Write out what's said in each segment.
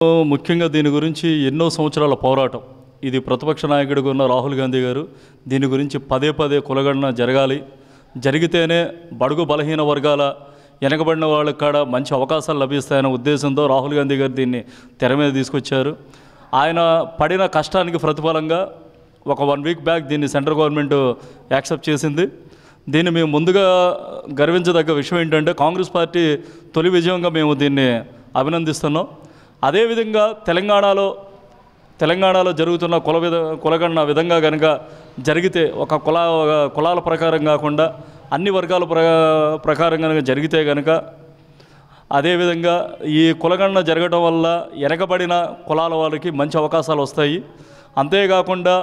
ముఖ్యంగా దీని గురించి ఎన్నో సంవత్సరాల పోరాటం. ఇది ప్రతిపక్ష నాయకుడిగా ఉన్న రాహుల్ గాంధీ గారు దీని గురించి పదే పదే కులగణన జరగాలి, జరిగితేనే బడుగు బలహీన వర్గాల వెనకబడిన వాళ్ళకి కూడా మంచి అవకాశాలు లభిస్తాయనే ఉద్దేశంతో రాహుల్ గాంధీ గారు దీన్ని తెర మీద తీసుకొచ్చారు. ఆయన పడిన కష్టానికి ప్రతిఫలంగా ఒక 1 వీక్ బ్యాక్ దీన్ని సెంట్రల్ గవర్నమెంట్ యాక్సెప్ట్ చేసింది. దీన్ని మేము ముందుగా గర్వించదగ్గ విషయం ఏంటంటే కాంగ్రెస్ పార్టీ తొలి విజయంగా మేము దీన్ని అభినందిస్తున్నాం. అదేవిధంగా తెలంగాణలో జరుగుతున్న కులగణన విధంగా కనుక జరిగితే ఒక కులాల ప్రకారం కాకుండా అన్ని వర్గాల ప్రకారం కనుక జరిగితే కనుక అదేవిధంగా ఈ కులగణన జరగడం వల్ల వెనకబడిన కులాల వాళ్ళకి మంచి అవకాశాలు వస్తాయి. అంతేకాకుండా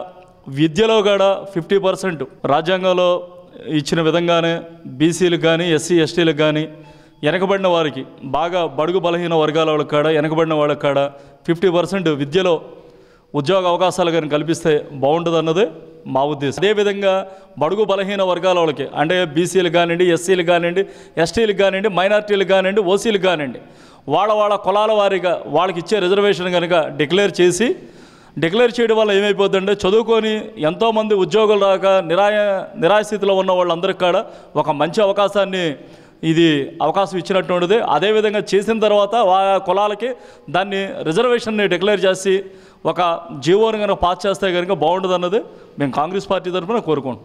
విద్యలో కూడా 50% రాజ్యాంగంలో ఇచ్చిన విధంగానే బీసీలకు కానీ ఎస్సీ ఎస్టీలకు కానీ వెనకబడిన వారికి బాగా బడుగు బలహీన వర్గాల వాళ్ళకి కాడ వెనకబడిన వాళ్ళకి కాడ 50% విద్యలో ఉద్యోగ అవకాశాలు కానీ కల్పిస్తే బాగుంటుంది అన్నదే మా ఉద్దేశం. అదేవిధంగా బడుగు బలహీన వర్గాల వాళ్ళకి అంటే బీసీలు కానివ్వండి, ఎస్సీలు కానివ్వండి, ఎస్టీలకు కానివ్వండి, మైనార్టీలకు కానివ్వండి, ఓసీలకు కానివ్వండి వాళ్ళ కులాల వారీగా వాళ్ళకి ఇచ్చే రిజర్వేషన్ కనుక డిక్లేర్ చేయడం వల్ల ఏమైపోతుందంటే చదువుకొని ఎంతోమంది ఉద్యోగులు రాక నిరాశస్థితిలో ఉన్న వాళ్ళందరికీ కూడా ఒక మంచి అవకాశాన్ని అవకాశం ఇచ్చినట్టు ఉంటుంది. అదేవిధంగా చేసిన తర్వాత కులాలకి దాన్ని రిజర్వేషన్ని డిక్లేర్ చేసి ఒక జీవోని కనుక పాస్ చేస్తే కనుక బాగుంటుంది అన్నది మేము కాంగ్రెస్ పార్టీ తరఫున కోరుకుంటాం.